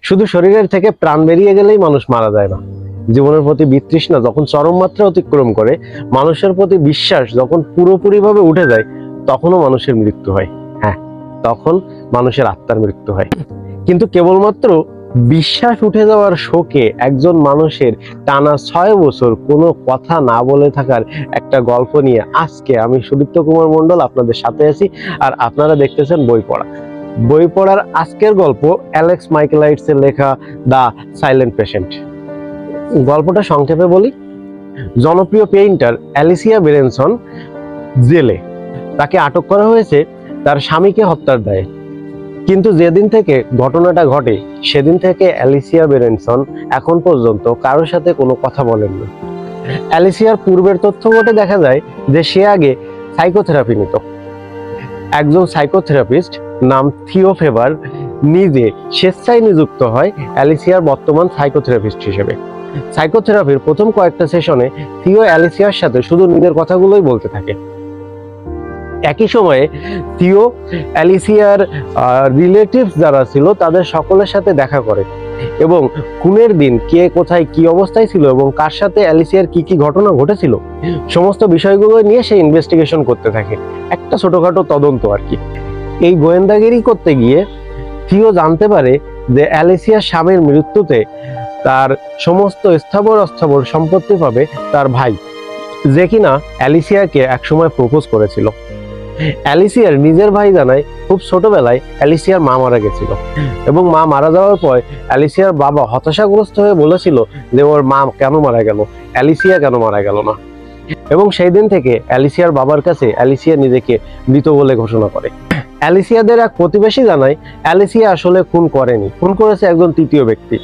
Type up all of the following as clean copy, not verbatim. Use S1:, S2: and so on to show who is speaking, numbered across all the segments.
S1: শুধু শরীরের থেকে প্রাণ বেরিয়ে গেলেই মানুষ মারা যায় না। জীবনের প্রতি বিতৃষ্ণা যখন চরম মাত্রা অতিক্রম করে, মানুষের প্রতি বিশ্বাস যখন পুরোপুরিভাবে উঠে যায়, তখনও মানুষের মৃত্যু হয়। হ্যাঁ, তখন মানুষের আত্মার মৃত্যু হয়। কিন্তু কেবলমাত্র বিশ্বাস উঠে যাওয়ার শোকে একজন মানুষের টানা 6 বছর কোনো কথা না বলে থাকার একটা গল্প নিয়ে আজকে আমি সুদীপ্ত কুমার মণ্ডল আপনাদের সাথে আছি, আর আপনারা দেখতেছেন বই পড়া। বই পড়ার আজকের গল্প অ্যালেক্স মাইকেলাইটসের লেখা দ্য সাইলেন্ট পেশেন্ট। গল্পটা সংক্ষেপে বলি। জনপ্রিয় পেইন্টার অ্যালিসিয়া বেরেনসন জেলে। তাকে আটক করা হয়েছে তার স্বামীকে হত্যার দায়ে। কিন্তু যেদিন থেকে ঘটনাটা ঘটে সেদিন থেকে অ্যালিসিয়া বেরেনসন এখন পর্যন্ত কারোর সাথে কোনো কথা বলেননি। অ্যালিসিয়ার পূর্বের তথ্য ঘটে দেখা যায় যে সে আগে সাইকোথেরাপি নিত। একজন সাইকোথেরাপিস্ট নাম থিও ফেবার নিজে স্বেচ্ছায় নিযুক্ত হয় অ্যালিসিয়ার বর্তমান সাইকোথেরাপিস্ট হিসেবে। সাইকোথেরাপির প্রথম কয়েকটা সেশনে থিও অ্যালিসিয়ার সাথে শুধু নিজের কথাগুলোই বলতে থাকে। একই সময়ে থিও অ্যালিসিয়ার রিলেটিভস যারা ছিল তাদের সকলের সাথে দেখা করে এবং খুনের দিন কে কোথায় কি অবস্থায় ছিল এবং কার সাথে অ্যালিসিয়ার কি কি ঘটনা ঘটেছিল সমস্ত বিষয়গুলো নিয়ে সে ইনভেস্টিগেশন করতে থাকে। একটা ছোটখাটো তদন্ত আর কি। এই গোয়েন্দাগিরি করতে গিয়ে থিও জানতে পারে যে অ্যালিসিয়ার স্বামীর মৃত্যুতে তার সমস্ত স্থাবর অস্থাবর সম্পত্তি পাবে তার ভাই, যে কিনা অ্যালিসিয়াকে একসময় প্রপোজ করেছিল। অ্যালিসিয়ার নিজের ভাই জানায় খুব ছোটবেলায় অ্যালিসিয়ার মা মারা গেছিল এবং মা মারা যাওয়ার পর অ্যালিসিয়ার বাবা হতাশাগ্রস্ত হয়ে বলেছিল যে ওর মা কেন মারা গেল, অ্যালিসিয়া কেন মারা গেল না। এবং সেই দিন থেকে অ্যালিসিয়ার বাবার কাছে অ্যালিসিয়া নিজেকে মৃত বলে ঘোষণা করে। অ্যালিসিয়াদের এক প্রতিবেশী জানায় অ্যালিসিয়া আসলে খুন করেনি, খুন করেছে একজন তৃতীয় ব্যক্তি,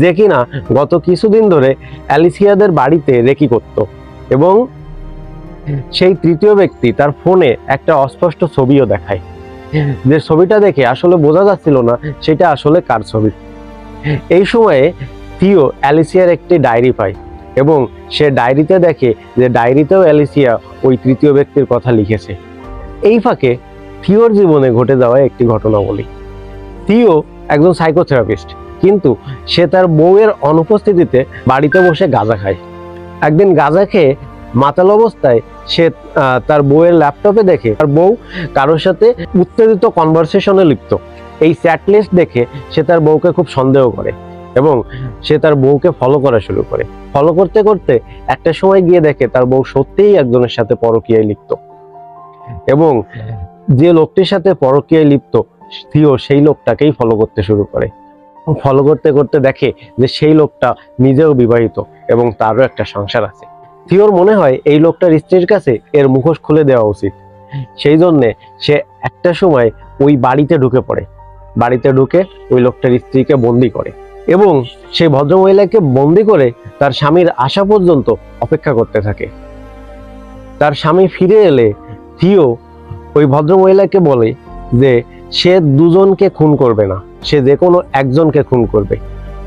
S1: যে কিনা গত কিছুদিন ধরে অ্যালিসিয়াদের বাড়িতে রেকি করত। এবং সেই তৃতীয় ব্যক্তি তার ফোনে একটা অস্পষ্ট ছবিও দেখায়, যে ছবিটা দেখে আসলে বোঝা যাচ্ছিল না সেটা আসলে কার ছবি। এই সময়ে থিও অ্যালিসিয়ার একটি ডায়েরি পায় এবং সে ডায়েরিতে দেখে যে ডায়েরিতেও অ্যালিসিয়া ওই তৃতীয় ব্যক্তির কথা লিখেছে। এই ফাঁকে থিওর জীবনে ঘটে যাওয়া একটি ঘটনা বলি। থিও একজন সাইকোথেরাপিস্ট, কিন্তু সে তার বউয়ের অনুপস্থিতিতে বাড়িতে বসে গাঁজা খায়। একদিন গাঁজা খেয়ে মাতাল অবস্থায় সে তার বউয়ের ল্যাপটপে দেখে তার বউ কারোর সাথে উত্তেজিত কনভারসেশনে লিপ্ত। এই চ্যাট লিস্ট দেখে সে তার বউকে খুব সন্দেহ করে এবং সে তার বউকে ফলো করা শুরু করে। ফলো করতে করতে একটা সময় গিয়ে দেখে তার বউ সত্যিই একজনের সাথে পরকীয়ায় লিপ্ত এবং যে লোকটির সাথে পরকীয়ায় লিপ্ত থিও সেই লোকটাকেই ফলো করতে শুরু করে। ফলো করতে করতে দেখে যে সেই লোকটা নিজেও বিবাহিত এবং তারও একটা সংসার আছে। থিওর মনে হয় এই লোকটার স্ত্রীর কাছে এর মুখোশ খুলে দেওয়া উচিত। সেই জন্যে সে একটা সময় ওই বাড়িতে ঢুকে পড়ে। বাড়িতে ঢুকে ওই লোকটার স্ত্রীকে বন্দি করে এবং সেই ভদ্রমহিলাকে বন্দি করে তার স্বামীর আসা পর্যন্ত অপেক্ষা করতে থাকে। তার স্বামী ফিরে এলে থিও ওই ভদ্রমহিলাকে বলে যে সে দুজনকে খুন করবে না, সে যে কোনো একজনকে খুন করবে,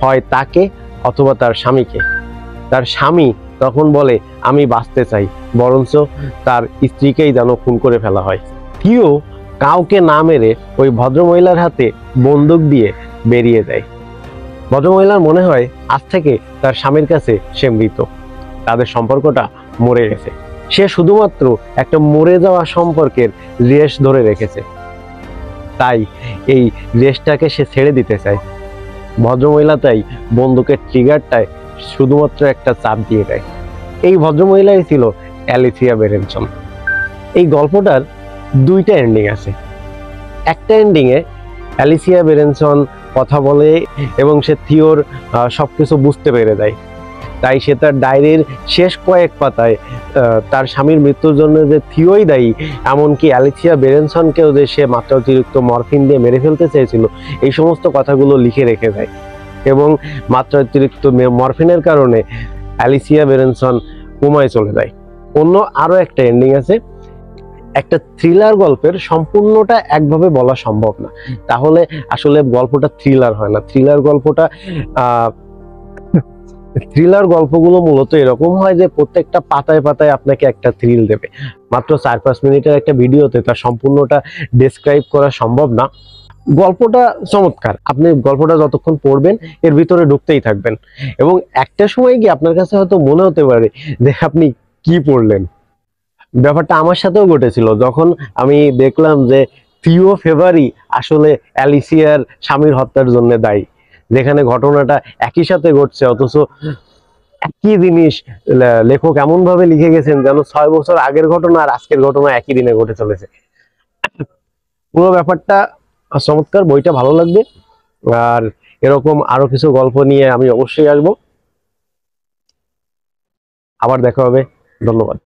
S1: হয় তাকে অথবা তার স্বামীকে। তার স্বামী তখন বলে আমি বাঁচতে চাই, বরঞ্চ তার স্ত্রীকেই যেন খুন করে ফেলা হয়। থিও কাউকে না মেরে ওই ভদ্রমহিলার হাতে বন্দুক দিয়ে বেরিয়ে যায়। ভদ্রমহিলার মনে হয় আজ থেকে তার স্বামীর কাছে সে মৃত, তাদের সম্পর্কটা মরে গেছে। সে শুধুমাত্র একটা মরে যাওয়া সম্পর্কের রেশ ধরে রেখেছে, তাই এই রেশটাকে সে ছেড়ে দিতে চায়। ভদ্রমহিলা তাই বন্দুকের ট্রিগারটায় শুধুমাত্র একটা চাপ দিয়ে দেয়। এই ভদ্রমহিলাই ছিল অ্যালিসিয়া বেরেনসন। এই গল্পটার দুইটা এন্ডিং আছে। একটা এন্ডিংয়ে অ্যালিসিয়া বেরেনসন কথা বলে এবং সে থিওর সবকিছু বুঝতে পেরে যায়। তাই সে তার ডায়েরির শেষ কয়েক পাতায় তার স্বামীর মৃত্যুর জন্য যে থিওই দায়ী, এমনকি অ্যালিসিয়া বেরেনসনকেও যে সে মাত্রা অতিরিক্ত মরফিন দিয়ে মেরে ফেলতে চেয়েছিল, এই সমস্ত কথাগুলো লিখে রেখে দেয়। এবং মাত্রা অতিরিক্ত মরফিনের কারণে অ্যালিসিয়া বেরেনসন কোমায় চলে যায়। অন্য আরো একটা এন্ডিং আছে। একটা থ্রিলার গল্পের সম্পূর্ণটা একভাবে বলা সম্ভব না, তাহলে আসলে গল্পটা থ্রিলার হয় না। থ্রিলার গল্পগুলো মূলত এরকম হয় যে প্রত্যেকটা পাতায় পাতায় আপনাকে একটা থ্রিল দেবে। মাত্র 4-5 মিনিটের একটা ভিডিওতে তার সম্পূর্ণটা ডেসক্রাইব করা সম্ভব না। গল্পটা চমৎকার, আপনি গল্পটা যতক্ষণ পড়বেন এর ভিতরে ঢুকতেই থাকবেন, এবং একটা সময় গিয়ে আপনার কাছে হয়তো মনে হতে পারে যে আপনি কি পড়লেন। ব্যাপারটা আমার সাথেও ঘটেছিল, যখন আমি দেখলাম যে থিও ফেভারি আসলে অ্যালিসিয়ার স্বামীর হত্যার জন্য দায়ী, যেখানে ঘটনাটা একই সাথে ঘটছে অথচ একই জিনিস লেখক এমন ভাবে লিখে গেছেন যেন 6 বছর আগের ঘটনা আর আজকের ঘটনা একই দিনে ঘটে চলেছে। পুরো ব্যাপারটা চমৎকার, বইটা ভালো লাগবে। আর এরকম আরো কিছু গল্প নিয়ে আমি অবশ্যই আসবো। আবার দেখা হবে। ধন্যবাদ।